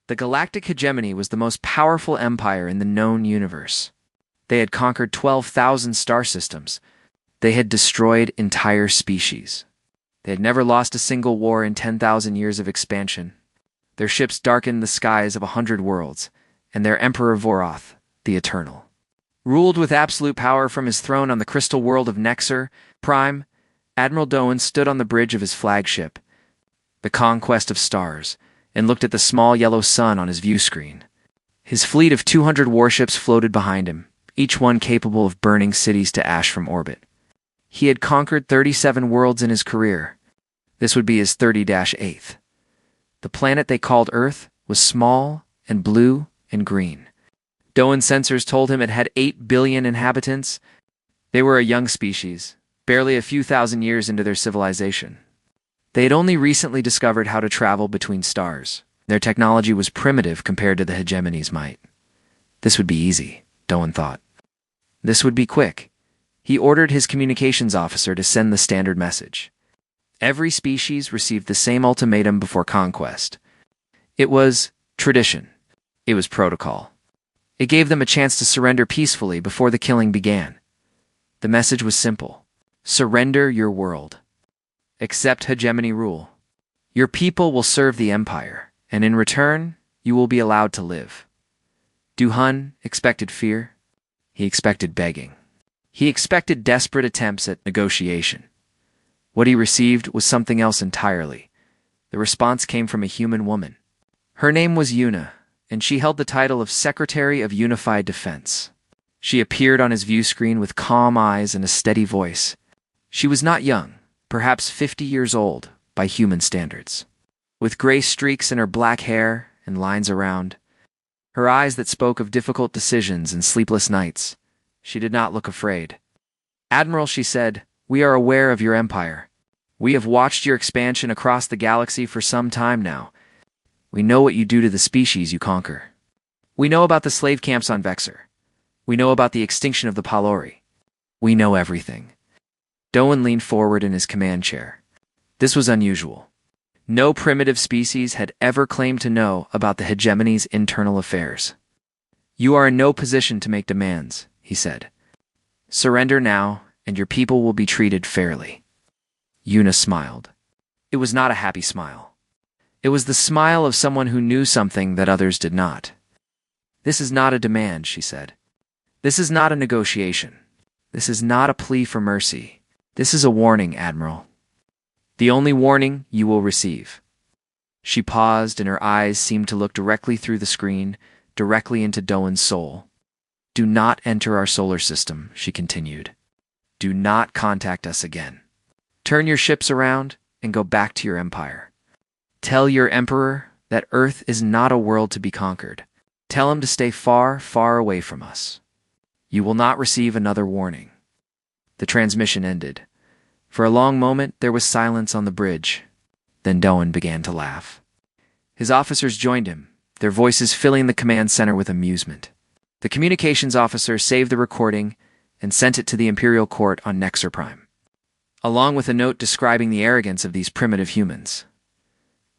The Galactic Hegemony was the most powerful empire in the known universe. They had conquered 12,000 star systems. They had destroyed entire species. They had never lost a single war in 10,000 years of expansion. Their ships darkened the skies of 100 worlds, and their Emperor Voroth, the Eternal, ruled with absolute power from his throne on the crystal world of Nexer Prime. Admiral Doan stood on the bridge of his flagship, the Conquest of Stars, and looked at the small yellow sun on his view screen. His fleet of 200 warships floated behind him, each one capable of burning cities to ash from orbit. He had conquered 37 worlds in his career. This would be his 30-8th. The planet they called Earth was small and blue and green. Doan's sensors told him it had 8 billion inhabitants. They were a young species, barely a few thousand years into their civilization. They had only recently discovered how to travel between stars. Their technology was primitive compared to the hegemony's might. This would be easy, Doan thought. This would be quick. He ordered his communications officer to send the standard message. Every species received the same ultimatum before conquest. It was tradition. It was protocol. It gave them a chance to surrender peacefully before the killing began. The message was simple. Surrender your world. Accept hegemony rule. Your people will serve the Empire, and in return, you will be allowed to live. Duhan expected fear. He expected begging. He expected desperate attempts at negotiation. What he received was something else entirely. The response came from a human woman. Her name was Yuna, and she held the title of Secretary of Unified Defense. She appeared on his view screen with calm eyes and a steady voice. She was not young, perhaps 50 years old by human standards. With gray streaks in her black hair and lines around, her eyes that spoke of difficult decisions and sleepless nights, she did not look afraid. Admiral, she said, we are aware of your empire. We have watched your expansion across the galaxy for some time now. We know what you do to the species you conquer. We know about the slave camps on Vexer. We know about the extinction of the Palori. We know everything. Doan leaned forward in his command chair. This was unusual. No primitive species had ever claimed to know about the hegemony's internal affairs. You are in no position to make demands, he said. Surrender now, and your people will be treated fairly. Yuna smiled. It was not a happy smile. It was the smile of someone who knew something that others did not. This is not a demand, she said. This is not a negotiation. This is not a plea for mercy. This is a warning, Admiral. The only warning you will receive. She paused, and her eyes seemed to look directly through the screen, directly into Doan's soul. Do not enter our solar system, she continued. Do not contact us again. Turn your ships around and go back to your empire. Tell your emperor that Earth is not a world to be conquered. Tell him to stay far, far away from us. You will not receive another warning. The transmission ended. For a long moment, there was silence on the bridge. Then Doan began to laugh. His officers joined him, their voices filling the command center with amusement. The communications officer saved the recording and sent it to the Imperial Court on Nexer Prime, along with a note describing the arrogance of these primitive humans.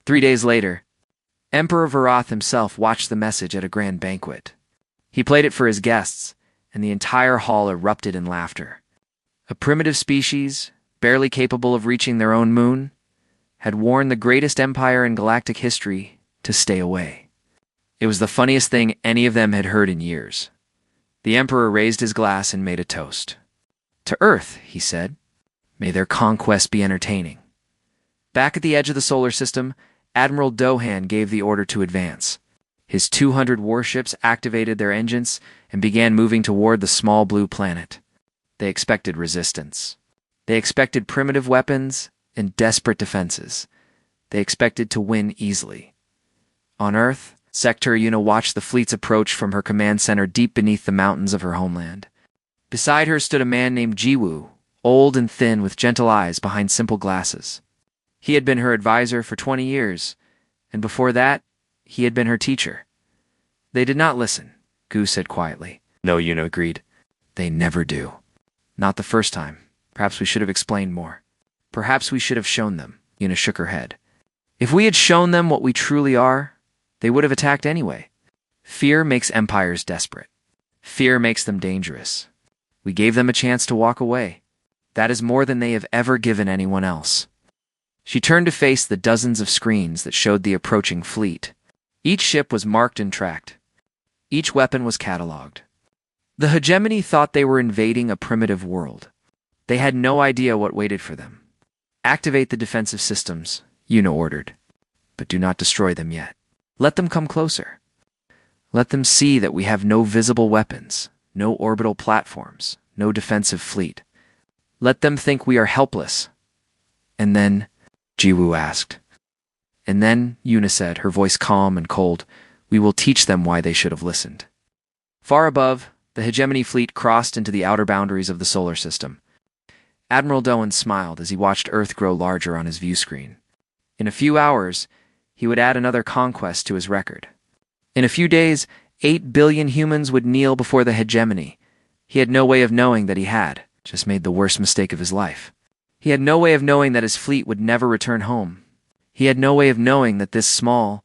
3 days later, Emperor Voroth himself watched the message at a grand banquet. He played it for his guests, and the entire hall erupted in laughter. A primitive species, barely capable of reaching their own moon, had warned the greatest empire in galactic history to stay away. It was the funniest thing any of them had heard in years. The Emperor raised his glass and made a toast. To Earth, he said. May their conquest be entertaining. Back at the edge of the solar system, Admiral Dohan gave the order to advance. His 200 warships activated their engines and began moving toward the small blue planet. They expected resistance. They expected primitive weapons and desperate defenses. They expected to win easily. On Earth, Secretary Yuna watched the fleets approach from her command center deep beneath the mountains of her homeland. Beside her stood a man named Jiwoo, old and thin with gentle eyes behind simple glasses. He had been her advisor for 20 years, and before that, he had been her teacher. They did not listen, Gu said quietly. No, Yuna agreed. They never do. Not the first time. Perhaps we should have explained more. Perhaps we should have shown them, Yuna shook her head. If we had shown them what we truly are, They would have attacked anyway. Fear makes empires desperate. Fear makes them dangerous. We gave them a chance to walk away. That is more than they have ever given anyone else. She turned to face the dozens of screens that showed the approaching fleet. Each ship was marked and tracked. Each weapon was catalogued. The hegemony thought they were invading a primitive world. They had no idea what waited for them. Activate the defensive systems, Una ordered. But do not destroy them yet. Let them come closer. Let them see that we have no visible weapons, no orbital platforms, no defensive fleet. Let them think we are helpless. And then, Jiwoo asked. And then, Una said, her voice calm and cold, we will teach them why they should have listened. Far above, the hegemony fleet crossed into the outer boundaries of the solar system. Admiral Doan smiled as he watched Earth grow larger on his view screen. In a few hours, he would add another conquest to his record. In a few days, 8 billion humans would kneel before the hegemony. He had no way of knowing that he had just made the worst mistake of his life. He had no way of knowing that his fleet would never return home. He had no way of knowing that this small,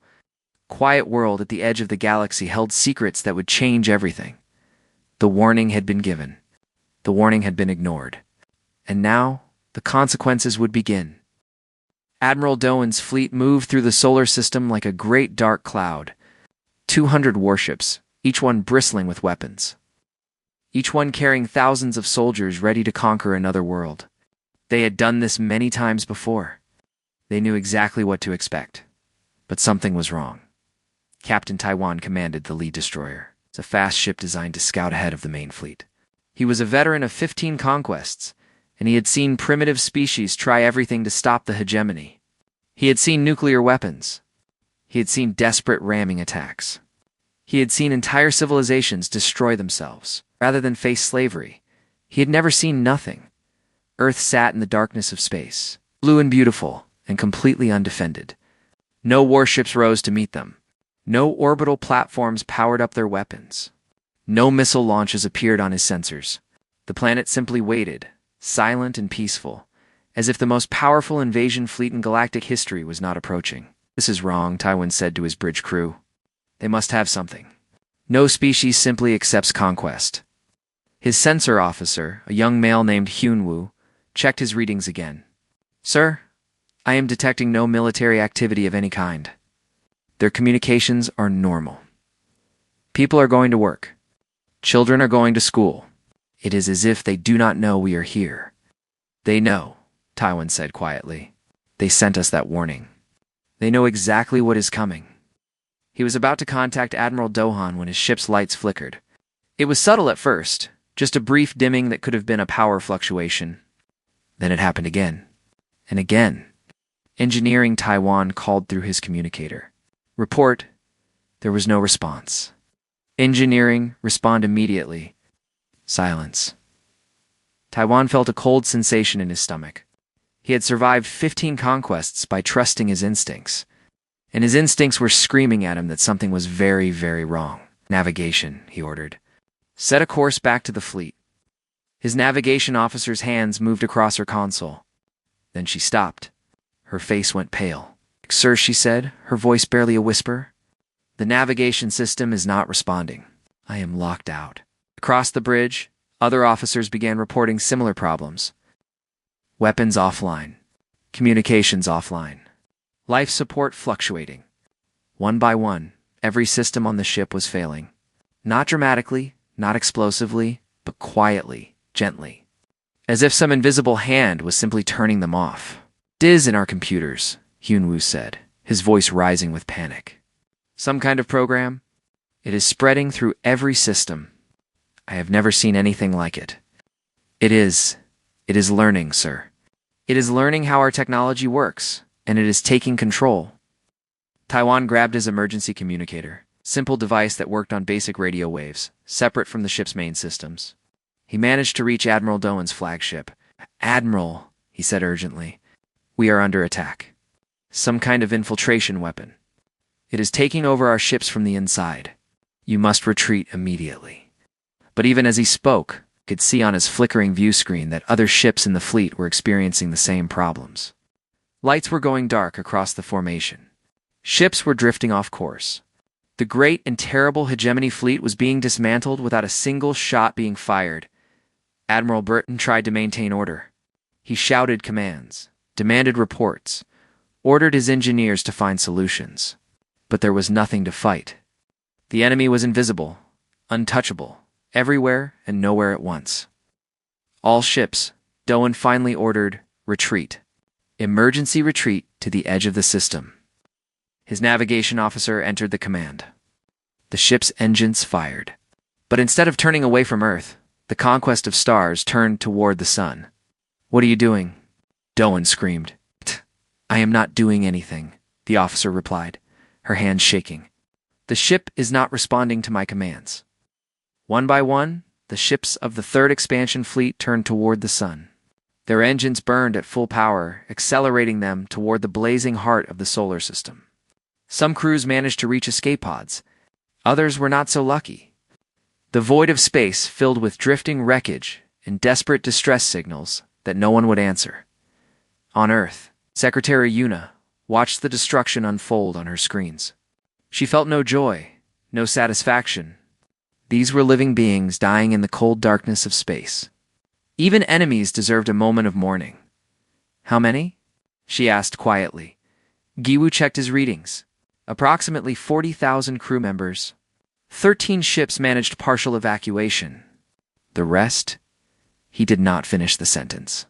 quiet world at the edge of the galaxy held secrets that would change everything. The warning had been given. The warning had been ignored. And now, the consequences would begin. Admiral Doan's fleet moved through the solar system like a great dark cloud. 200 warships, each one bristling with weapons. Each one carrying thousands of soldiers ready to conquer another world. They had done this many times before. They knew exactly what to expect. But something was wrong. Captain Taiwan commanded the lead destroyer. It's a fast ship designed to scout ahead of the main fleet. He was a veteran of 15 conquests, and he had seen primitive species try everything to stop the hegemony. He had seen nuclear weapons. He had seen desperate ramming attacks. He had seen entire civilizations destroy themselves, rather than face slavery. He had never seen nothing. Earth sat in the darkness of space, blue and beautiful, and completely undefended. No warships rose to meet them. No orbital platforms powered up their weapons. No missile launches appeared on his sensors. The planet simply waited, silent and peaceful, as if the most powerful invasion fleet in galactic history was not approaching. This is wrong, Taiwan said to his bridge crew. They must have something. No species simply accepts conquest. His sensor officer, a young male named Hyunwoo, checked his readings again. Sir, I am detecting no military activity of any kind. Their communications are normal. People are going to work. Children are going to school. It is as if they do not know we are here. They know, Taiwan said quietly. They sent us that warning. They know exactly what is coming. He was about to contact Admiral Dohan when his ship's lights flickered. It was subtle at first, just a brief dimming that could have been a power fluctuation. Then it happened again. And again. Engineering Taiwan called through his communicator. Report. There was no response. Engineering, respond immediately. Silence. Taiwan felt a cold sensation in his stomach. He had survived 15 conquests by trusting his instincts. And his instincts were screaming at him that something was very, very wrong. Navigation, he ordered. Set a course back to the fleet. His navigation officer's hands moved across her console. Then she stopped. Her face went pale. Sir, she said, her voice barely a whisper. The navigation system is not responding. I am locked out. Across the bridge, other officers began reporting similar problems. Weapons offline. Communications offline. Life support fluctuating. One by one, every system on the ship was failing. Not dramatically, not explosively, but quietly, gently. As if some invisible hand was simply turning them off. "Diz in our computers," Hyunwoo said, his voice rising with panic. "Some kind of program? It is spreading through every system. I have never seen anything like it. It is learning, sir. It is learning how our technology works, and it is taking control." Taiwan grabbed his emergency communicator, simple device that worked on basic radio waves, separate from the ship's main systems. He managed to reach Admiral Doan's flagship. "Admiral," he said urgently, "we are under attack. Some kind of infiltration weapon. It is taking over our ships from the inside. You must retreat immediately." But even as he spoke, he could see on his flickering view screen that other ships in the fleet were experiencing the same problems. Lights were going dark across the formation. Ships were drifting off course. The great and terrible hegemony fleet was being dismantled without a single shot being fired. Admiral Burton tried to maintain order. He shouted commands, demanded reports, ordered his engineers to find solutions. But there was nothing to fight. The enemy was invisible, untouchable, everywhere and nowhere at once. All ships, Doan finally ordered, retreat. Emergency retreat to the edge of the system. His navigation officer entered the command. The ship's engines fired. But instead of turning away from Earth, the conquest of stars turned toward the sun. "What are you doing?" Doan screamed. "I am not doing anything," the officer replied, her hands shaking. "The ship is not responding to my commands." One by one, the ships of the Third Expansion Fleet turned toward the sun. Their engines burned at full power, accelerating them toward the blazing heart of the solar system. Some crews managed to reach escape pods. Others were not so lucky. The void of space filled with drifting wreckage and desperate distress signals that no one would answer. On Earth, Secretary Una watched the destruction unfold on her screens. She felt no joy, no satisfaction. These were living beings dying in the cold darkness of space. Even enemies deserved a moment of mourning. "How many?" she asked quietly. Giwu checked his readings. Approximately 40,000 crew members. 13 ships managed partial evacuation. The rest? He did not finish the sentence.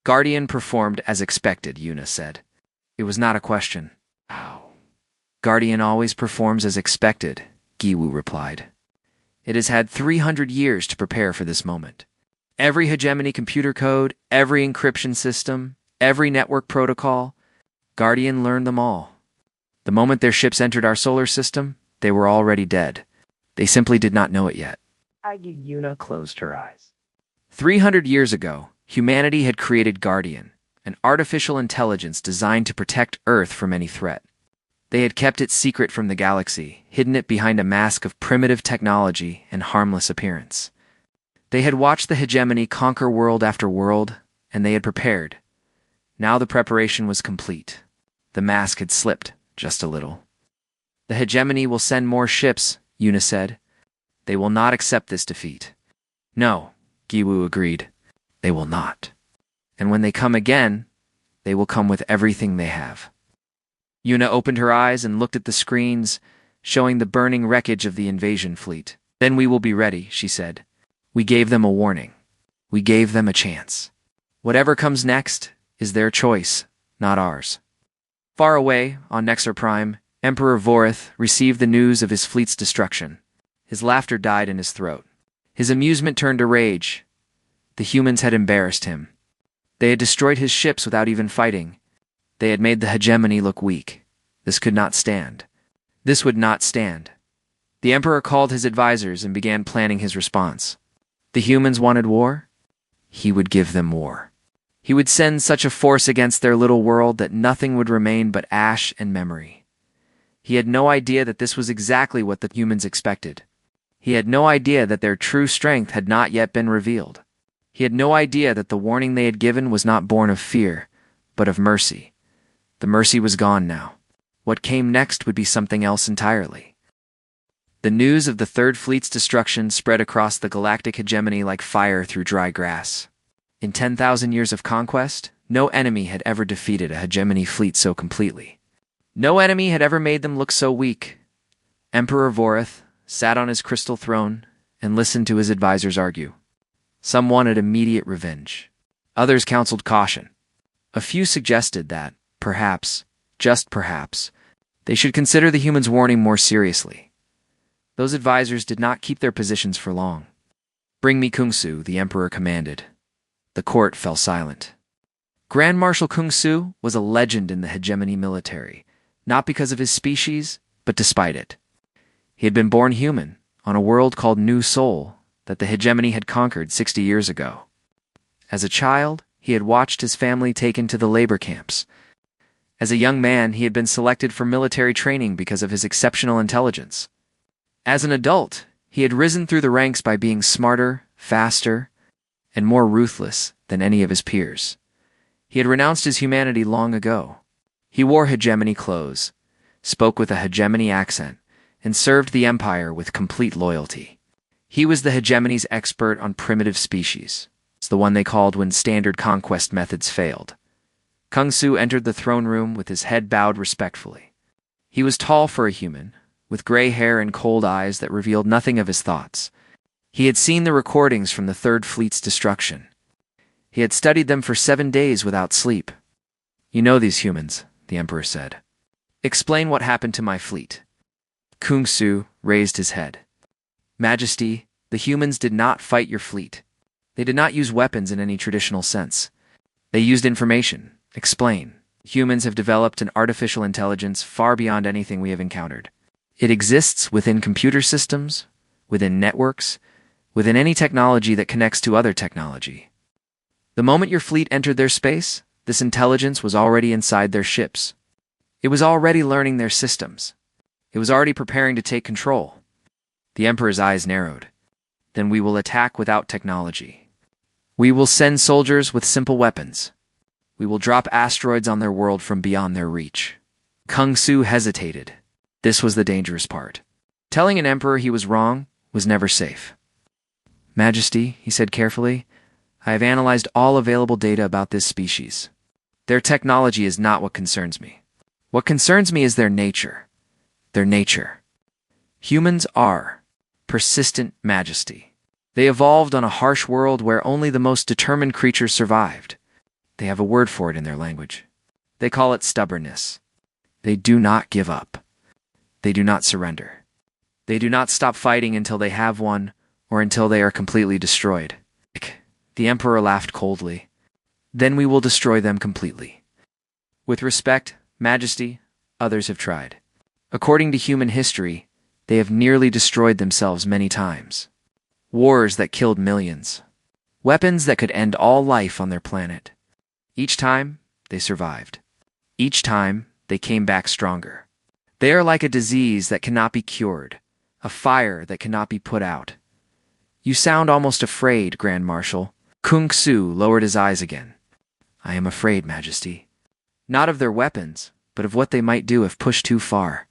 Guardian performed as expected, Una said. It was not a question. How? Guardian always performs as expected, Giwu replied. It has had 300 years to prepare for this moment. Every hegemony computer code, every encryption system, every network protocol, Guardian learned them all. The moment their ships entered our solar system, they were already dead. They simply did not know it yet. Una closed her eyes. 300 years ago, humanity had created Guardian, an artificial intelligence designed to protect Earth from any threat. They had kept it secret from the galaxy, hidden it behind a mask of primitive technology and harmless appearance. They had watched the hegemony conquer world after world, and they had prepared. Now the preparation was complete. The mask had slipped just a little. The hegemony will send more ships, Una said. They will not accept this defeat. No, Giwu agreed. They will not. And when they come again, they will come with everything they have. Una opened her eyes and looked at the screens, showing the burning wreckage of the invasion fleet. Then we will be ready, she said. We gave them a warning. We gave them a chance. Whatever comes next is their choice, not ours. Far away, on Nexar Prime, Emperor Vorith received the news of his fleet's destruction. His laughter died in his throat. His amusement turned to rage. The humans had embarrassed him. They had destroyed his ships without even fighting. They had made the hegemony look weak. This could not stand. This would not stand. The Emperor called his advisors and began planning his response. The humans wanted war? He would give them war. He would send such a force against their little world that nothing would remain but ash and memory. He had no idea that this was exactly what the humans expected. He had no idea that their true strength had not yet been revealed. He had no idea that the warning they had given was not born of fear, but of mercy. The mercy was gone now. What came next would be something else entirely. The news of the Third Fleet's destruction spread across the galactic hegemony like fire through dry grass. In 10,000 years of conquest, no enemy had ever defeated a hegemony fleet so completely. No enemy had ever made them look so weak. Emperor Vorith sat on his crystal throne and listened to his advisors argue. Some wanted immediate revenge. Others counseled caution. A few suggested that, perhaps, just perhaps, they should consider the humans' warning more seriously. Those advisors did not keep their positions for long. "Bring me Kungsu," the Emperor commanded. The court fell silent. Grand Marshal Kungsu was a legend in the hegemony military, not because of his species, but despite it. He had been born human, on a world called New Sol, that the hegemony had conquered 60 years ago. As a child, he had watched his family taken to the labor camps. As a young man, he had been selected for military training because of his exceptional intelligence. As an adult, he had risen through the ranks by being smarter, faster, and more ruthless than any of his peers. He had renounced his humanity long ago. He wore hegemony clothes, spoke with a hegemony accent, and served the Empire with complete loyalty. He was the hegemony's expert on primitive species. It's the one they called when standard conquest methods failed. Kung Su entered the throne room with his head bowed respectfully. He was tall for a human, with gray hair and cold eyes that revealed nothing of his thoughts. He had seen the recordings from the Third Fleet's destruction. He had studied them for 7 days without sleep. "You know these humans," the Emperor said. "Explain what happened to my fleet." Kung Su raised his head. "Majesty, the humans did not fight your fleet. They did not use weapons in any traditional sense. They used information. Explain. Humans have developed an artificial intelligence far beyond anything we have encountered. It exists within computer systems, within networks, within any technology that connects to other technology. The moment your fleet entered their space, this intelligence was already inside their ships. It was already learning their systems. It was already preparing to take control." The Emperor's eyes narrowed. "Then we will attack without technology. We will send soldiers with simple weapons. We will drop asteroids on their world from beyond their reach." Kung Su hesitated. This was the dangerous part. Telling an emperor he was wrong was never safe. "Majesty," he said carefully, "I have analyzed all available data about this species. Their technology is not what concerns me. What concerns me is their nature. Their nature. Humans are persistent, Majesty. They evolved on a harsh world where only the most determined creatures survived. They have a word for it in their language. They call it stubbornness. They do not give up. They do not surrender. They do not stop fighting until they have won or until they are completely destroyed." The Emperor laughed coldly. "Then we will destroy them completely. With respect, Majesty, others have tried. According to human history, they have nearly destroyed themselves many times. Wars that killed millions. Weapons that could end all life on their planet. Each time, they survived. Each time, they came back stronger. They are like a disease that cannot be cured, a fire that cannot be put out. You sound almost afraid, Grand Marshal." Kung Su lowered his eyes again. "I am afraid, Majesty. Not of their weapons, but of what they might do if pushed too far.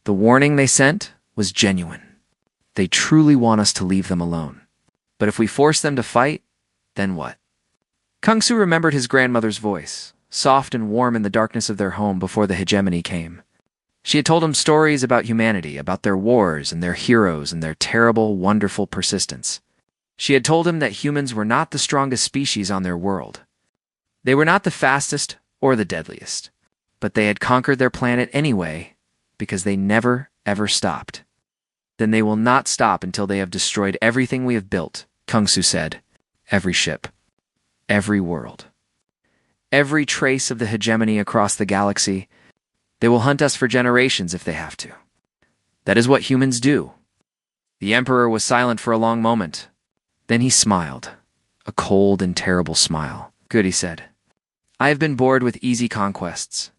The warning they sent was genuine. They truly want us to leave them alone. But if we force them to fight, then what?" Kung Su remembered his grandmother's voice, soft and warm in the darkness of their home before the hegemony came. She had told him stories about humanity, about their wars and their heroes and their terrible, wonderful persistence. She had told him that humans were not the strongest species on their world. They were not the fastest or the deadliest, but they had conquered their planet anyway because they never, ever stopped. "Then they will not stop until they have destroyed everything we have built," Kung Su said. "Every ship. Every world. Every trace of the hegemony across the galaxy. They will hunt us for generations if they have to. That is what humans do." The Emperor was silent for a long moment. Then he smiled, a cold and terrible smile. "Good," he said. "I have been bored with easy conquests.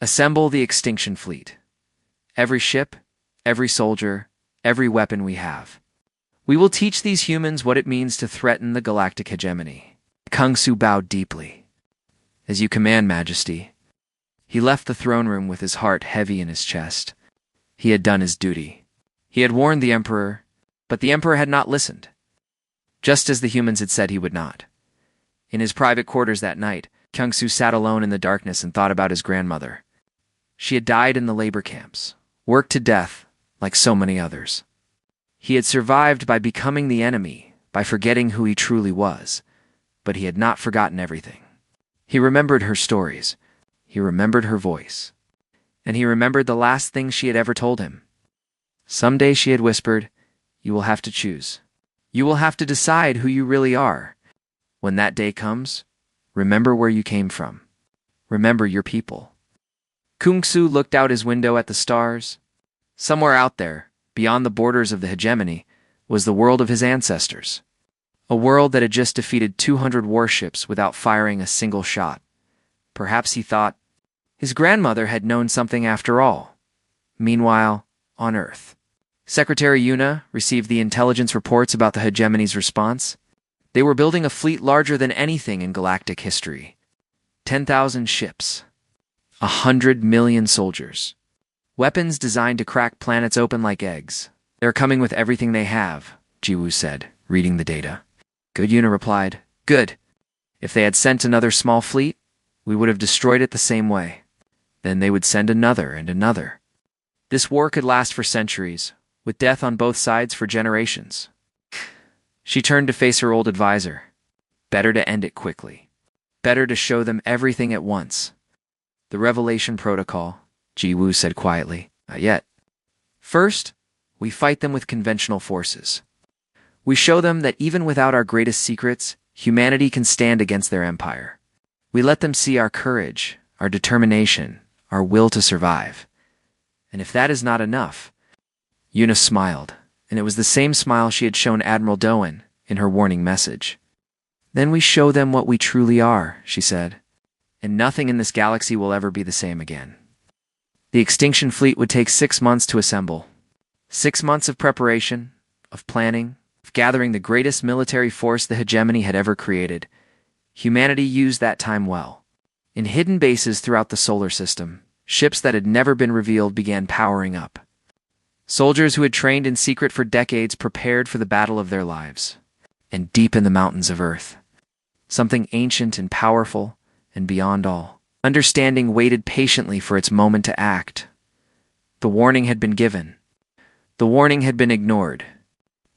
Assemble the extinction fleet. Every ship, every soldier, every weapon we have. We will teach these humans what it means to threaten the galactic hegemony." Kung Su bowed deeply. "As you command, Majesty." He left the throne room with his heart heavy in his chest. He had done his duty. He had warned the Emperor, but the Emperor had not listened. Just as the humans had said he would not. In his private quarters that night, Kung Su sat alone in the darkness and thought about his grandmother. She had died in the labor camps, worked to death, like so many others. He had survived by becoming the enemy, by forgetting who he truly was, but he had not forgotten everything. He remembered her stories. He remembered her voice. And he remembered the last thing she had ever told him. Someday, she had whispered, "You will have to choose. You will have to decide who you really are. When that day comes, remember where you came from. Remember your people." Kung Su looked out his window at the stars. Somewhere out there, beyond the borders of the hegemony, was the world of his ancestors. A world that had just defeated 200 warships without firing a single shot. Perhaps, he thought, his grandmother had known something after all. Meanwhile, on Earth, Secretary Yuna received the intelligence reports about the hegemony's response. They were building a fleet larger than anything in galactic history. 10,000 ships. 100 million soldiers. Weapons designed to crack planets open like eggs. They're coming with everything they have, Jiwoo said, reading the data. Good, Yuna replied. Good. If they had sent another small fleet, we would have destroyed it the same way. Then they would send another and another. This war could last for centuries, with death on both sides for generations. She turned to face her old advisor. Better to end it quickly. Better to show them everything at once. The Revelation Protocol, Jiwoo said quietly. Not yet. First, we fight them with conventional forces. We show them that even without our greatest secrets, humanity can stand against their empire. We let them see our courage, our determination, our will to survive. And if that is not enough, Yuna smiled, and it was the same smile she had shown Admiral Doan in her warning message. Then we show them what we truly are, she said, and nothing in this galaxy will ever be the same again. The extinction fleet would take 6 months to assemble. 6 months of preparation, of planning, of gathering the greatest military force the hegemony had ever created. Humanity used that time well. In hidden bases throughout the solar system, ships that had never been revealed began powering up. Soldiers who had trained in secret for decades prepared for the battle of their lives. And deep in the mountains of Earth, something ancient and powerful and beyond all, understanding waited patiently for its moment to act. The warning had been given. The warning had been ignored.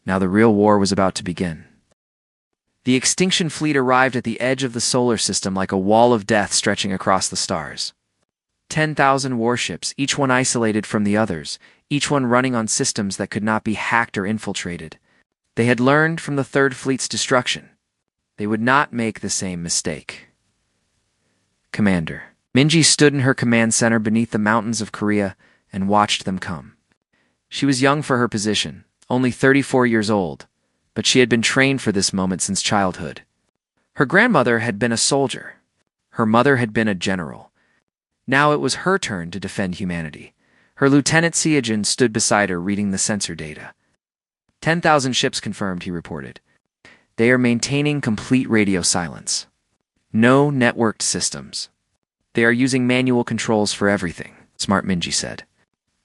Now the real war was about to begin. The extinction fleet arrived at the edge of the solar system like a wall of death stretching across the stars. 10,000 warships, each one isolated from the others, each one running on systems that could not be hacked or infiltrated. They had learned from the Third Fleet's destruction. They would not make the same mistake. Commander. Minji stood in her command center beneath the mountains of Korea and watched them come. She was young for her position, only 34 years old, but she had been trained for this moment since childhood. Her grandmother had been a soldier. Her mother had been a general. Now it was her turn to defend humanity. Her lieutenant Seojin stood beside her reading the sensor data. 10,000 ships confirmed, he reported. They are maintaining complete radio silence. No networked systems. They are using manual controls for everything, Smart Minji said.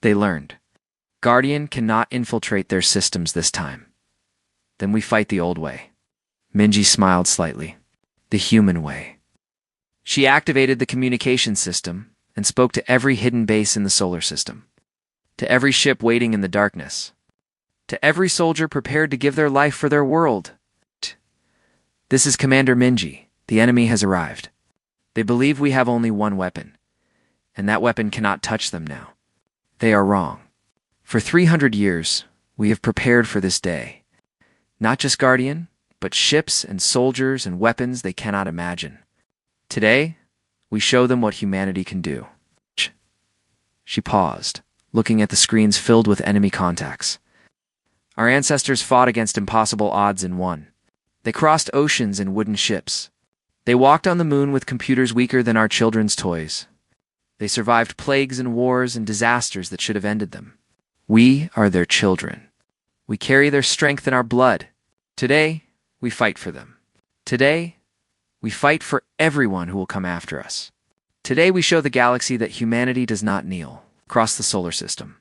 They learned. Guardian cannot infiltrate their systems this time. Then we fight the old way. Minji smiled slightly. The human way. She activated the communication system and spoke to every hidden base in the solar system. To every ship waiting in the darkness. To every soldier prepared to give their life for their world. This is Commander Minji. The enemy has arrived. They believe we have only one weapon, and that weapon cannot touch them now. They are wrong. For 300 years, we have prepared for this day. Not just Guardian, but ships and soldiers and weapons they cannot imagine. Today, we show them what humanity can do. She paused, looking at the screens filled with enemy contacts. Our ancestors fought against impossible odds and won. They crossed oceans in wooden ships. They walked on the moon with computers weaker than our children's toys. They survived plagues and wars and disasters that should have ended them. We are their children. We carry their strength in our blood. Today, we fight for them. Today, we fight for everyone who will come after us. Today, we show the galaxy that humanity does not kneel across the solar system.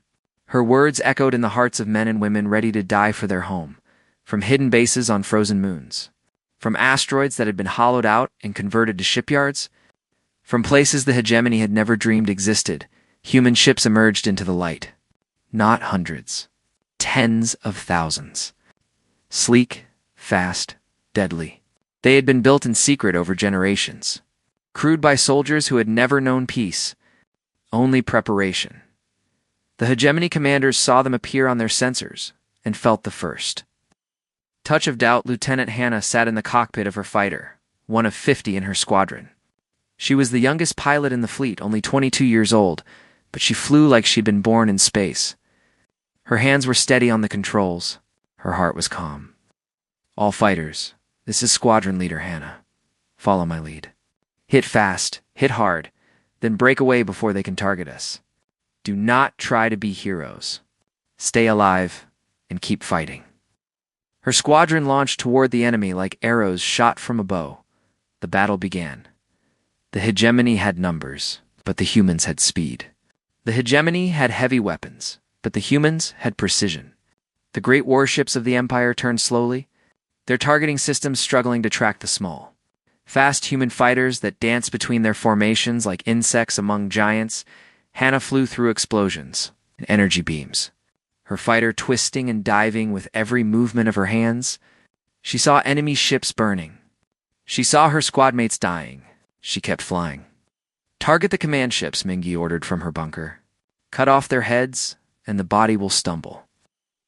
Her words echoed in the hearts of men and women ready to die for their home, from hidden bases on frozen moons, from asteroids that had been hollowed out and converted to shipyards, from places the hegemony had never dreamed existed. Human ships emerged into the light. Not hundreds, tens of thousands. Sleek, fast, deadly. They had been built in secret over generations, crewed by soldiers who had never known peace, only preparation. The hegemony commanders saw them appear on their sensors and felt the first touch of doubt. Lieutenant Hannah sat in the cockpit of her fighter, one of 50 in her squadron. She was the youngest pilot in the fleet, only 22 years old, but she flew like she'd been born in space. Her hands were steady on the controls. Her heart was calm. All fighters, this is Squadron Leader Hannah. Follow my lead. Hit fast, hit hard, then break away before they can target us. Do not try to be heroes. Stay alive and keep fighting. Her squadron launched toward the enemy like arrows shot from a bow. The battle began. The hegemony had numbers, but the humans had speed. The hegemony had heavy weapons, but the humans had precision. The great warships of the Empire turned slowly, their targeting systems struggling to track the small. Fast human fighters that danced between their formations like insects among giants, Hannah flew through explosions and energy beams, her fighter twisting and diving with every movement of her hands. She saw enemy ships burning. She saw her squad mates dying. She kept flying. Target the command ships, Mingy ordered from her bunker. Cut off their heads, and the body will stumble.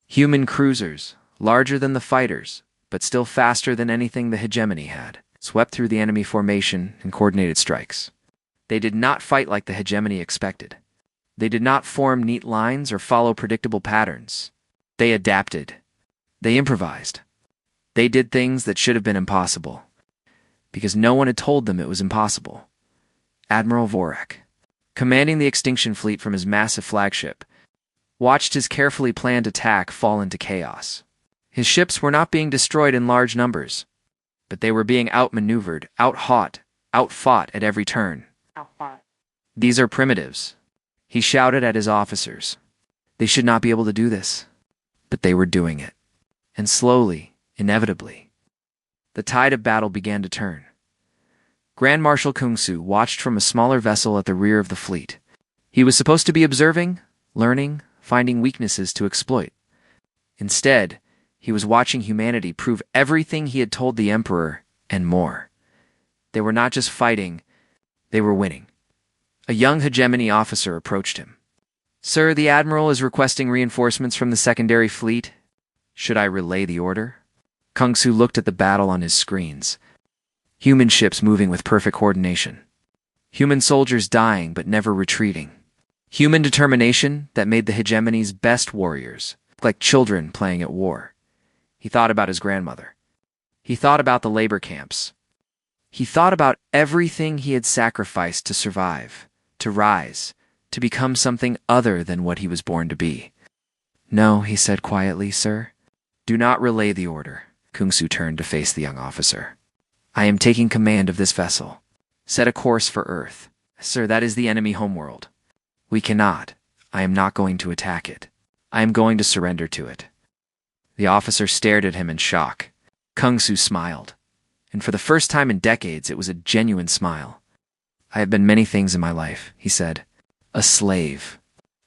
Human cruisers, larger than the fighters, but still faster than anything the hegemony had, swept through the enemy formation in coordinated strikes. They did not fight like the hegemony expected. They did not form neat lines or follow predictable patterns. They adapted. They improvised. They did things that should have been impossible, because no one had told them it was impossible. Admiral Vorak, commanding the extinction fleet from his massive flagship, watched his carefully planned attack fall into chaos. His ships were not being destroyed in large numbers, but they were being outmaneuvered, outfought at every turn. These are primitives, he shouted at his officers. They should not be able to do this, but they were doing it. And slowly, inevitably, the tide of battle began to turn. Grand Marshal Kungsu watched from a smaller vessel at the rear of the fleet. He was supposed to be observing, learning, finding weaknesses to exploit. Instead, he was watching humanity prove everything he had told the Emperor and more. They were not just fighting, they were winning. A young hegemony officer approached him. "Sir, the Admiral is requesting reinforcements from the secondary fleet. Should I relay the order?" Kungsu looked at the battle on his screens. Human ships moving with perfect coordination. Human soldiers dying but never retreating. Human determination that made the hegemony's best warriors look like children playing at war. He thought about his grandmother. He thought about the labor camps. He thought about everything he had sacrificed to survive, to rise, to become something other than what he was born to be. "No," he said quietly, "sir. Do not relay the order." Kungsu turned to face the young officer. "I am taking command of this vessel. Set a course for Earth. Sir, that is the enemy homeworld. We cannot. I am not going to attack it. I am going to surrender to it." The officer stared at him in shock. Kungsu smiled. And for the first time in decades, it was a genuine smile. "I have been many things in my life," he said. "A slave,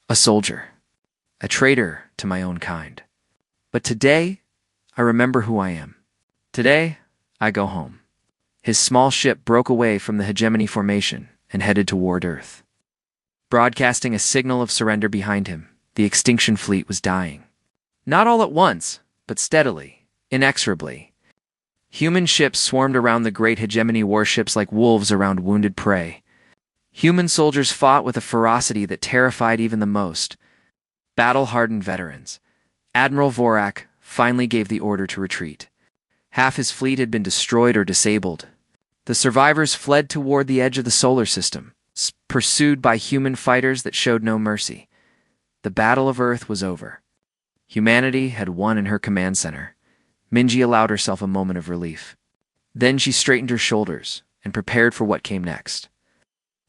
a soldier, a traitor to my own kind. But today, I remember who I am. Today, I go home." His small ship broke away from the hegemony formation and headed toward Earth. Broadcasting a signal of surrender behind him, the extinction fleet was dying. Not all at once, but steadily, inexorably. Human ships swarmed around the great hegemony warships like wolves around wounded prey. Human soldiers fought with a ferocity that terrified even the most battle-hardened veterans. Admiral Vorak finally gave the order to retreat. Half his fleet had been destroyed or disabled. The survivors fled toward the edge of the solar system, pursued by human fighters that showed no mercy. The Battle of Earth was over. Humanity had won in her command center. Minji allowed herself a moment of relief. Then she straightened her shoulders and prepared for what came next.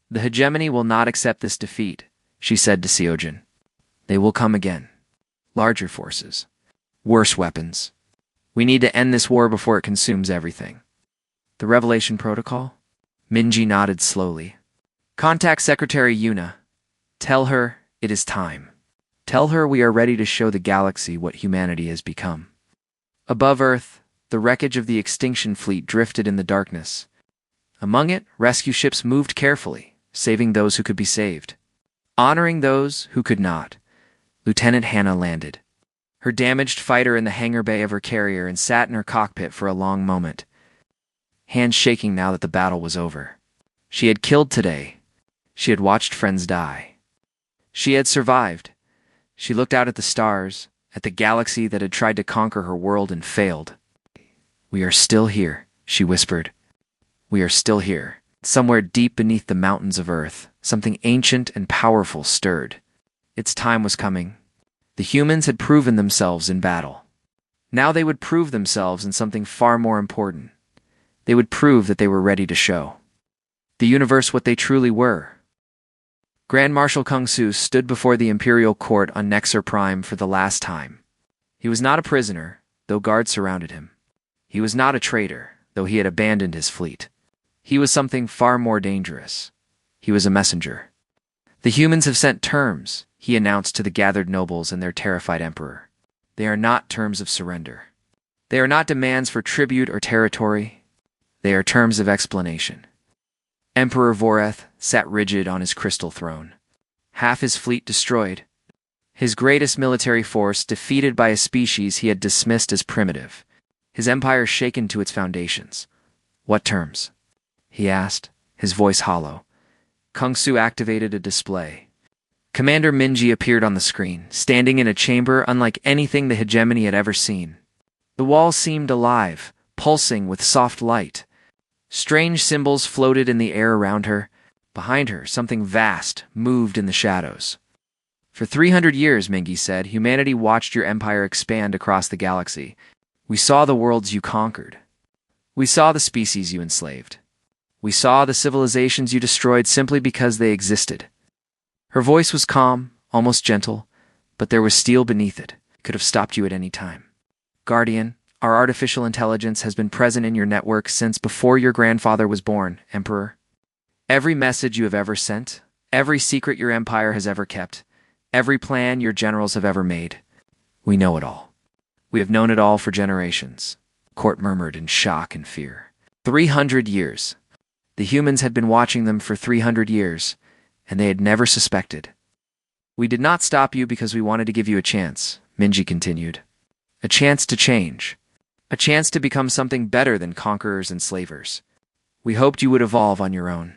"The hegemony will not accept this defeat," she said to Seojin. "They will come again. Larger forces. Worse weapons. We need to end this war before it consumes everything." "The Revelation Protocol?" Minji nodded slowly. "Contact Secretary Yuna. Tell her it is time. Tell her we are ready to show the galaxy what humanity has become." Above Earth, the wreckage of the extinction fleet drifted in the darkness. Among it, rescue ships moved carefully, saving those who could be saved. Honoring those who could not, Lieutenant Hannah landed. Her damaged fighter in the hangar bay of her carrier and sat in her cockpit for a long moment, hands shaking now that the battle was over. She had killed today. She had watched friends die. She had survived. She looked out at the stars, at the galaxy that had tried to conquer her world and failed. "We are still here," she whispered. "We are still here." Somewhere deep beneath the mountains of Earth, something ancient and powerful stirred. Its time was coming. The humans had proven themselves in battle. Now they would prove themselves in something far more important. They would prove that they were ready to show the universe what they truly were. Grand Marshal Kung Su stood before the imperial court on Nexer Prime for the last time. He was not a prisoner, though guards surrounded him. He was not a traitor, though he had abandoned his fleet. He was something far more dangerous. He was a messenger. The humans have sent terms, he announced to the gathered nobles and their terrified emperor. They are not terms of surrender. They are not demands for tribute or territory. They are terms of explanation. Emperor Voreth sat rigid on his crystal throne. Half his fleet destroyed. His greatest military force defeated by a species he had dismissed as primitive. His empire shaken to its foundations. What terms? He asked, his voice hollow. Kung Su activated a display. Commander Minji appeared on the screen, standing in a chamber unlike anything the hegemony had ever seen. The walls seemed alive, pulsing with soft light. Strange symbols floated in the air around her. Behind her, something vast moved in the shadows. For 300 years, Mingi said, humanity watched your empire expand across the galaxy. We saw the worlds you conquered. We saw the species you enslaved. We saw the civilizations you destroyed simply because they existed. Her voice was calm, almost gentle, but there was steel beneath it. It could have stopped you at any time. Guardian, our artificial intelligence has been present in your network since before your grandfather was born, Emperor. Every message you have ever sent, every secret your empire has ever kept, every plan your generals have ever made. We know it all. We have known it all for generations. Court murmured in shock and fear. 300 years. The humans had been watching them for 300 years, and they had never suspected. We did not stop you because we wanted to give you a chance, Minji continued. A chance to change. A chance to become something better than conquerors and slavers. We hoped you would evolve on your own.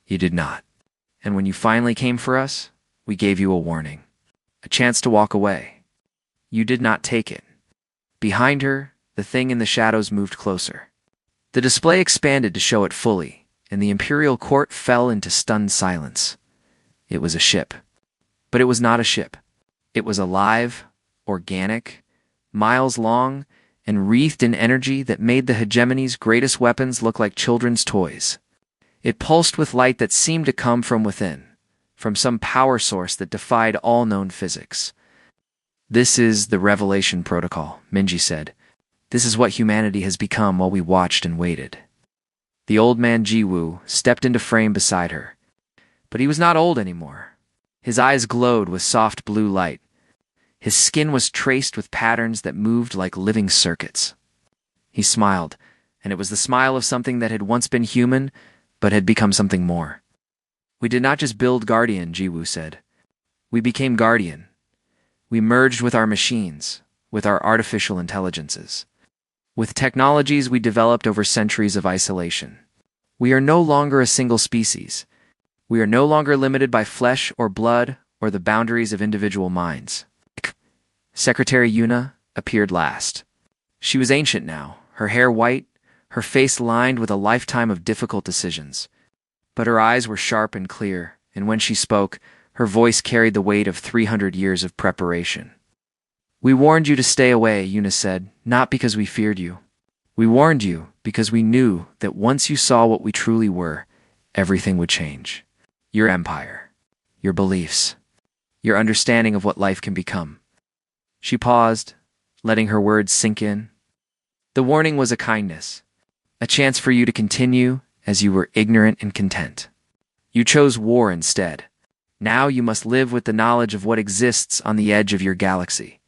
You did not. And when you finally came for us, we gave you a warning. A chance to walk away. You did not take it. Behind her, the thing in the shadows moved closer. The display expanded to show it fully, and the imperial court fell into stunned silence. It was a ship. But it was not a ship. It was alive, organic, miles long, and wreathed in energy that made the hegemony's greatest weapons look like children's toys. It pulsed with light that seemed to come from within, from some power source that defied all known physics. This is the Revelation Protocol, Minji said. This is what humanity has become while we watched and waited. The old man Jiwoo stepped into frame beside her. But he was not old anymore. His eyes glowed with soft blue light. His skin was traced with patterns that moved like living circuits. He smiled, and it was the smile of something that had once been human, but had become something more. We did not just build Guardian, Jiwoo said. We became Guardian. We merged with our machines, with our artificial intelligences. With technologies we developed over centuries of isolation. We are no longer a single species. We are no longer limited by flesh or blood or the boundaries of individual minds. Secretary Yuna appeared last. She was ancient now, her hair white, her face lined with a lifetime of difficult decisions. But her eyes were sharp and clear, and when she spoke, her voice carried the weight of 300 years of preparation. We warned you to stay away, Yuna said, not because we feared you. We warned you because we knew that once you saw what we truly were, everything would change. Your empire, your beliefs, your understanding of what life can become. She paused, letting her words sink in. The warning was a kindness, a chance for you to continue as you were ignorant and content. You chose war instead. Now you must live with the knowledge of what exists on the edge of your galaxy.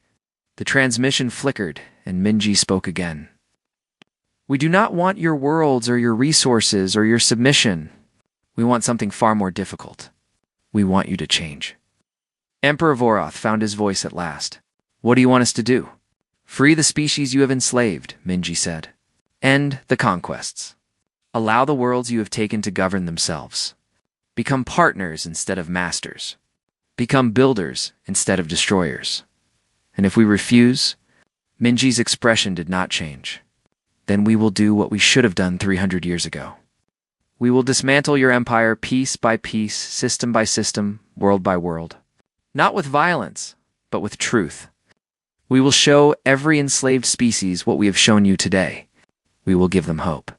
The transmission flickered, and Minji spoke again. We do not want your worlds or your resources or your submission. We want something far more difficult. We want you to change. Emperor Voroth found his voice at last. What do you want us to do? Free the species you have enslaved, Minji said. End the conquests. Allow the worlds you have taken to govern themselves. Become partners instead of masters. Become builders instead of destroyers. And if we refuse, Minji's expression did not change. Then we will do what we should have done 300 years ago. We will dismantle your empire piece by piece, system by system, world by world. Not with violence, but with truth. We will show every enslaved species what we have shown you today. We will give them hope.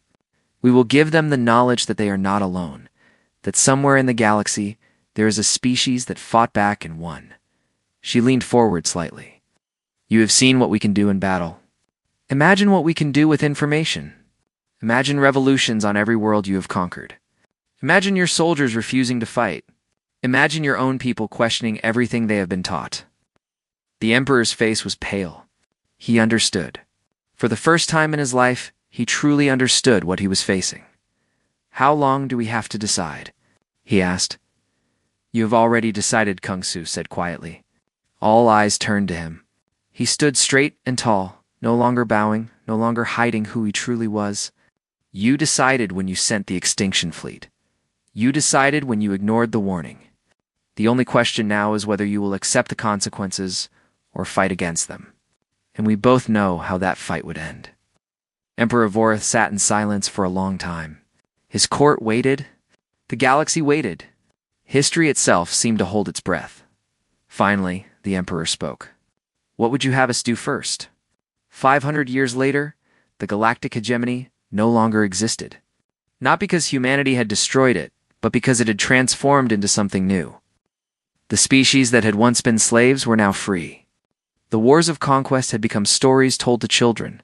We will give them the knowledge that they are not alone, that somewhere in the galaxy There is a species that fought back and won. She leaned forward slightly. You have seen what we can do in battle. Imagine what we can do with information. Imagine revolutions on every world you have conquered. Imagine your soldiers refusing to fight. Imagine your own people questioning everything they have been taught. The Emperor's face was pale. He understood. For the first time in his life, he truly understood what he was facing. How long do we have to decide? He asked. You have already decided, Kung Su said quietly. All eyes turned to him. He stood straight and tall, no longer bowing, no longer hiding who he truly was. You decided when you sent the extinction fleet. You decided when you ignored the warning. The only question now is whether you will accept the consequences or fight against them. And we both know how that fight would end. Emperor Vorith sat in silence for a long time. His court waited. The galaxy waited. History itself seemed to hold its breath. Finally, the Emperor spoke. What would you have us do first? 500 years later, the galactic hegemony no longer existed. Not because humanity had destroyed it, but because it had transformed into something new. The species that had once been slaves were now free. The wars of conquest had become stories told to children.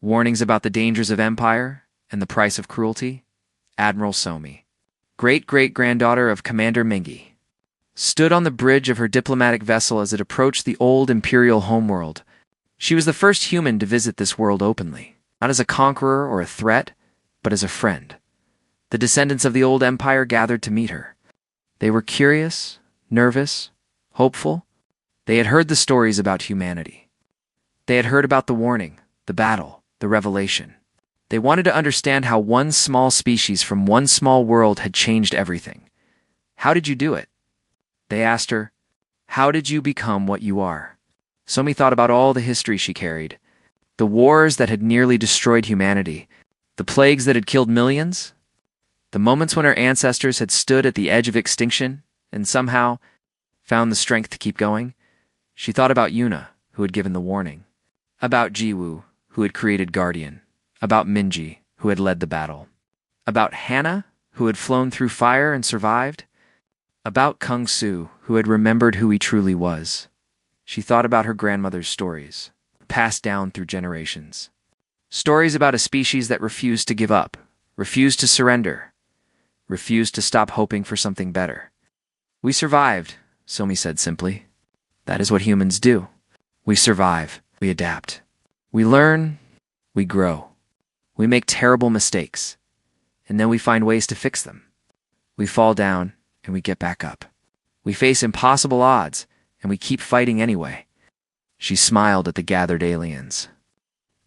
Warnings about the dangers of empire and the price of cruelty. Admiral Somi, great-great-granddaughter of Commander Mingi, stood on the bridge of her diplomatic vessel as it approached the old imperial homeworld. She was the first human to visit this world openly, not as a conqueror or a threat, but as a friend. The descendants of the old empire gathered to meet her. They were curious, nervous, hopeful. They had heard the stories about humanity. They had heard about the warning, the battle, the revelation. They wanted to understand how one small species from one small world had changed everything. How did you do it? They asked her. How did you become what you are? Somi thought about all the history she carried. The wars that had nearly destroyed humanity. The plagues that had killed millions. The moments when her ancestors had stood at the edge of extinction and somehow found the strength to keep going. She thought about Yuna, who had given the warning. About Jiwoo, who had created Guardian. About Minji, who had led the battle. About Hannah, who had flown through fire and survived. About Kung Su, who had remembered who he truly was. She thought about her grandmother's stories, passed down through generations. Stories about a species that refused to give up, refused to surrender, refused to stop hoping for something better. We survived, Somi said simply. That is what humans do. We survive, we adapt. We learn, we grow. We make terrible mistakes, and then we find ways to fix them. We fall down, and we get back up. We face impossible odds, and we keep fighting anyway. She smiled at the gathered aliens.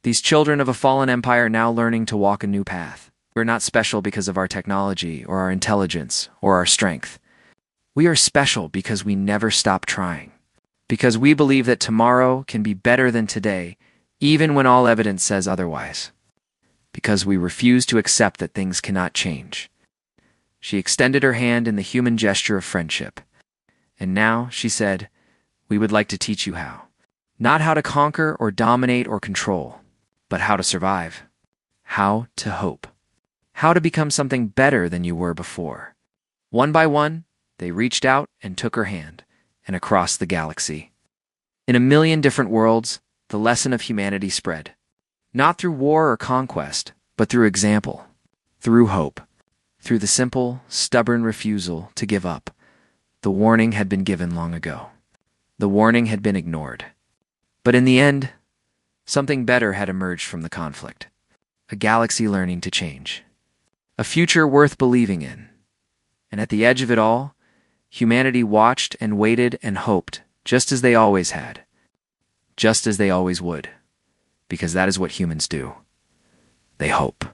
These children of a fallen empire now learning to walk a new path. We're not special because of our technology, or our intelligence, or our strength. We are special because we never stop trying. Because we believe that tomorrow can be better than today, even when all evidence says otherwise. Because we refuse to accept that things cannot change. She extended her hand in the human gesture of friendship. And now, she said, we would like to teach you how. Not how to conquer or dominate or control, but how to survive. How to hope. How to become something better than you were before. One by one, they reached out and took her hand, and across the galaxy. In a million different worlds, the lesson of humanity spread. Not through war or conquest, but through example, through hope, through the simple, stubborn refusal to give up. The warning had been given long ago. The warning had been ignored. But in the end, something better had emerged from the conflict. A galaxy learning to change. A future worth believing in. And at the edge of it all, humanity watched and waited and hoped, just as they always had. Just as they always would. Because that is what humans do. They hope.